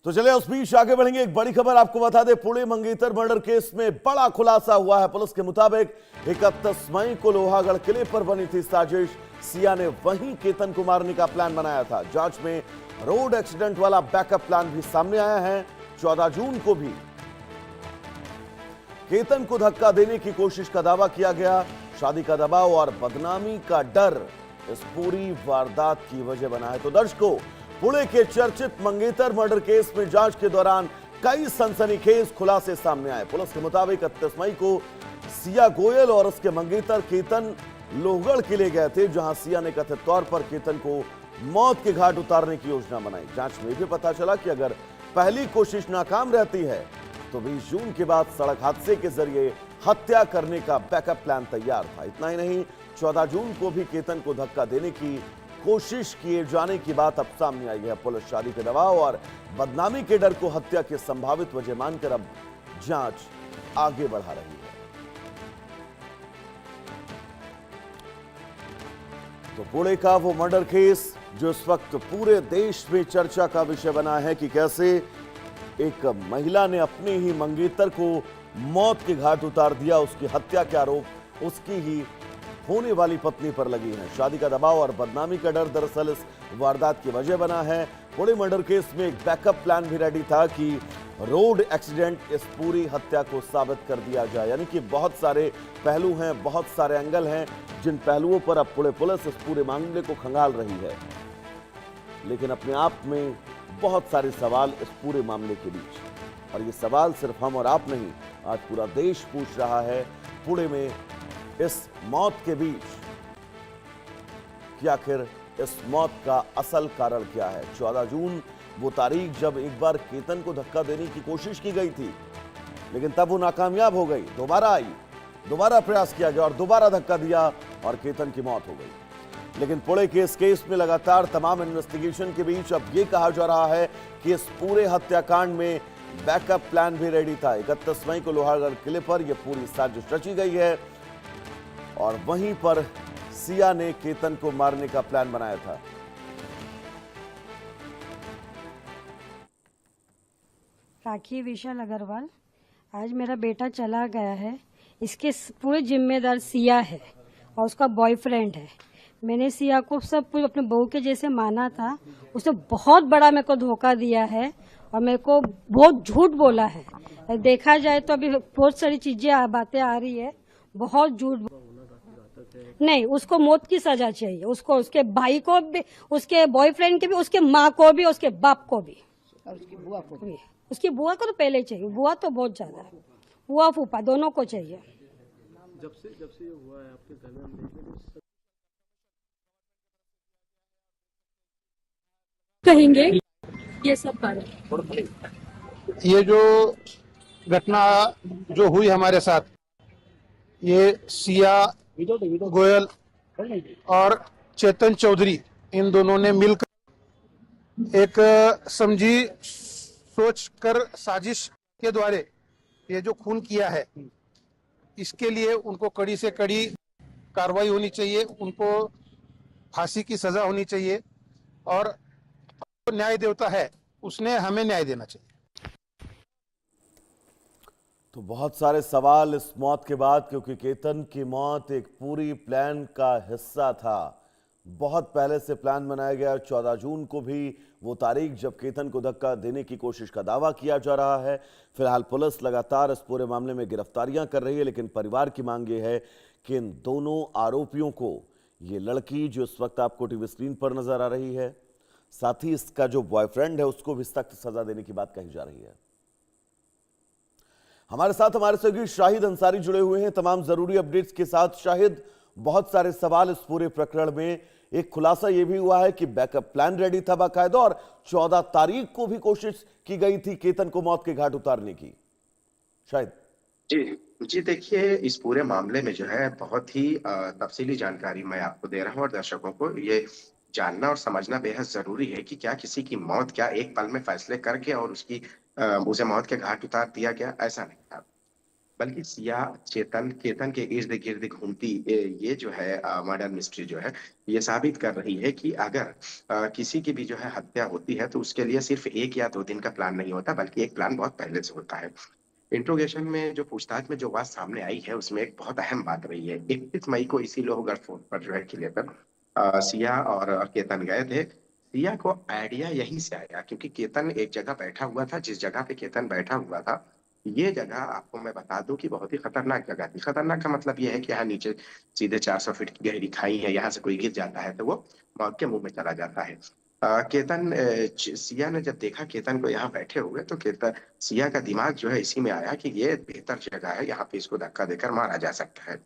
तो चलिए उस बीच आगे बढ़ेंगे। एक बड़ी खबर आपको बता दें, पुणे मंगेतर मर्डर केस में बड़ा खुलासा हुआ है। पुलिस के मुताबिक 31 मई को लोहागढ़ किले पर बनी थी साजिश। सिया ने वहीं केतन को मारने का प्लान बनाया था। जांच में रोड एक्सीडेंट वाला बैकअप प्लान भी सामने आया है। 14 जून को भी केतन को धक्का देने की कोशिश का दावा किया गया। शादी का दबाव और बदनामी का डर इस पूरी वारदात की वजह बना है। तो दर्शकों, पुणे के चर्चित मंगेतर मर्डर केस में जांच के दौरान कई सनसनीखेज खुलासे सामने आए। पुलिस के मुताबिक 31 मई को सिया गोयल और उसके मंगेतर केतन लोहगढ़ किले गए थे, जहां सिया ने कथित तौर पर केतन को मौत के घाट उतारने की योजना बनाई। जांच में भी पता चला कि अगर पहली कोशिश नाकाम रहती है तो 20 जून के बाद सड़क हादसे के जरिए हत्या करने का बैकअप प्लान तैयार था। इतना ही नहीं, 14 जून को भी केतन को धक्का देने की कोशिश किए जाने की बात अब सामने आई है। पुलिस शादी के दबाव और बदनामी के डर को हत्या के संभावित वजह मानकर अब जांच आगे बढ़ा रही है। तो पुणे का वो मर्डर केस जो इस वक्त पूरे देश में चर्चा का विषय बना है कि कैसे एक महिला ने अपने ही मंगेतर को मौत के घाट उतार दिया। उसकी हत्या के आरोप उसकी ही होने वाली पत्नी पर लगी है। शादी का दबाव और बदनामी का डर दरअसल इस वारदात की वजह बना है। पुणे मर्डर केस में एक बैकअप प्लान भी रेडी था कि रोड एक्सीडेंट इस पूरी हत्या को साबित कर दिया जाए। यानी कि बहुत सारे पहलू हैं, बहुत सारे एंगल हैं, जिन पहलुओं पर अब पुणे पुलिस इस पूरे मामले को खंगाल रही है। लेकिन अपने आप में बहुत सारे सवाल इस पूरे मामले के बीच, और ये सवाल सिर्फ हम और आप नहीं, आज पूरा देश पूछ रहा है। पुणे में इस मौत के बीच कि आखिर इस मौत का असल कारण क्या है। 14 जून वो तारीख जब एक बार केतन को धक्का देने की कोशिश की गई थी, लेकिन तब वो नाकामयाब हो गई। दोबारा आई, दोबारा प्रयास किया गया और दोबारा धक्का दिया और केतन की मौत हो गई। लेकिन पुणे के इस केस में लगातार तमाम इन्वेस्टिगेशन के बीच अब ये कहा जा रहा है कि इस पूरे हत्याकांड में बैकअप प्लान भी रेडी था। 31 मई को लोहागढ़ किले पर यह पूरी साजिश रची गई है और वहीं पर सिया ने केतन को मारने का प्लान बनाया था। राखी विशाल अग्रवाल, आज मेरा बेटा चला गया है, इसके पूरे जिम्मेदार सिया है और उसका बॉयफ्रेंड है। मैंने सिया को सब कुछ अपने बहू के जैसे माना था, उसने बहुत बड़ा मेरे को धोखा दिया है और मेरे को बहुत झूठ बोला है। देखा जाए तो अभी बहुत सारी चीजें बातें आ रही है, बहुत झूठ। नहीं, उसको मौत की सजा चाहिए, उसको, उसके भाई को भी, उसके बॉयफ्रेंड के भी, उसके माँ को भी, उसके बाप को भी और उसकी बुआ को भी। उसकी बुआ को तो पहले ही चाहिए, बुआ तो बहुत ज्यादा है, बुआ फूफा दोनों को चाहिए। जब से ये हुआ है आपके घर में, हम देख रहे हैं कहेंगे ये सब कारण। ये जो घटना जो हुई हमारे साथ, ये सिया गोयल और चेतन चौधरी, इन दोनों ने मिलकर एक समझी सोच कर साजिश के द्वारा ये जो खून किया है, इसके लिए उनको कड़ी से कड़ी कार्रवाई होनी चाहिए, उनको फांसी की सजा होनी चाहिए और न्याय देवता है उसने हमें न्याय देना चाहिए। तो बहुत सारे सवाल इस मौत के बाद, क्योंकि केतन की मौत एक पूरी प्लान का हिस्सा था। बहुत पहले से प्लान बनाया गया। 14 जून को भी वो तारीख जब केतन को धक्का देने की कोशिश का दावा किया जा रहा है। फिलहाल पुलिस लगातार इस पूरे मामले में गिरफ्तारियां कर रही है, लेकिन परिवार की मांग ये है कि इन दोनों आरोपियों को, ये लड़की जो इस वक्त आपको टीवी स्क्रीन पर नजर आ रही है, साथ ही इसका जो बॉयफ्रेंड है, उसको भी सख्त सजा देने की बात कही जा रही है। हमारे साथ हमारे सहयोगी शाहिद अंसारी जुड़े हुए हैं तमाम जरूरी अपडेट्स के साथ। शाहिद, बहुत सारे सवाल इस पूरे प्रकरण में। एक खुलासा यह भी हुआ है कि बैकअप प्लान रेडी था बाकायदा और 14 तारीख को भी कोशिश की गई थी केतन को मौत के घाट उतारने की। शाहिद जी देखिए, इस पूरे मामले में जो है बहुत ही तफसीली जानकारी मैं आपको दे रहा हूँ और दर्शकों को ये जानना और समझना बेहद जरूरी है कि क्या किसी की मौत क्या एक पल में फैसले करके और उसे मौत के घाट उतार दिया गया, ऐसा नहीं था। बल्कि सिया चेतन केतन के इर्द गिर्द घूमती ये जो है मर्डर मिस्ट्री जो है ये साबित कर रही है कि अगर किसी की भी जो है हत्या होती है तो उसके लिए सिर्फ 1 या 2 दिन का प्लान नहीं होता, बल्कि एक प्लान बहुत पहले से होता है। इंट्रोगेशन में जो पूछताछ में जो बात सामने आई है उसमें एक बहुत अहम बात रही है। 31 मई को इसी लोहगढ़ फोर्ट पर जो है किले पर सिया और केतन गए थे। सिया को आइडिया यहीं से आया क्योंकि केतन एक जगह बैठा हुआ था। जिस जगह पे केतन बैठा हुआ था ये जगह आपको मैं बता दूं कि बहुत ही खतरनाक जगह थी। खतरनाक का मतलब ये है कि यहाँ नीचे सीधे 400 फीट की गहरी खाई है, यहाँ से कोई गिर जाता है तो वो मौत के मुंह में चला जाता है। सिया ने जब देखा केतन को यहाँ बैठे हुए तो केतन सिया का दिमाग जो है इसी में आया कि ये बेहतर जगह है, यहाँ पे इसको धक्का देकर मारा जा सकता है।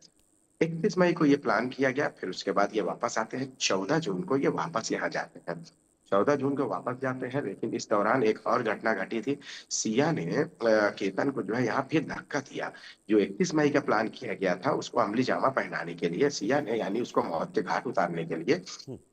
31 मई को ये प्लान किया गया। फिर उसके बाद ये वापस आते हैं। 14 जून को ये वापस यहाँ जाते हैं। 14 जून को वापस जाते हैं, लेकिन इस दौरान एक और घटना घटी थी। सिया ने केतन को जो है यहाँ फिर धक्का दिया। जो 31 मई का प्लान किया गया था उसको अमली जामा पहनाने के लिए सिया ने, यानी उसको मौत के घाट उतारने के लिए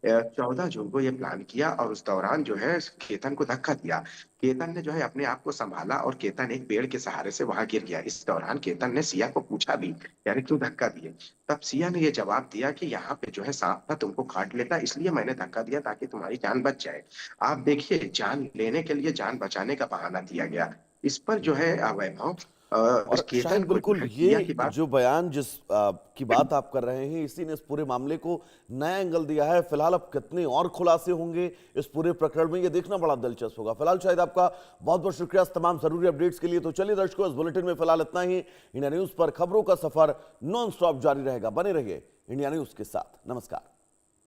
14 जून को ये प्लान किया और उस दौरान जो है केतन को धक्का दिया। केतन ने जो है अपने आप को संभाला और केतन एक पेड़ के सहारे से वहां गिर गया। इस दौरान केतन ने सिया को पूछा भी, यानी क्यों धक्का दिए? तब सिया ने ये जवाब दिया कि यहाँ पे जो है सांप था, तुमको काट लेता, इसलिए मैंने धक्का दिया ताकि तुम्हारी जान बच जाए। आप देखिए, जान लेने के लिए जान बचाने का बहाना दिया गया। इस पर जो है वैभव और केतन शायद को जो बिल्कुल है सिया ये की बात जो बयान की बात आप कर रहे हैं इसी ने इस पूरे मामले को नया एंगल दिया है। फिलहाल अब कितने और खुलासे होंगे इस पूरे प्रकरण में ये देखना बड़ा दिलचस्प होगा। फिलहाल शायद आपका बहुत बहुत शुक्रिया इस तमाम जरूरी अपडेट्स के लिए। तो चलिए दर्शकों, इस बुलेटिन में फिलहाल इतना ही। इंडिया न्यूज पर खबरों का सफर नॉन स्टॉप जारी रहेगा। बने रहिए इंडिया न्यूज के साथ। नमस्कार।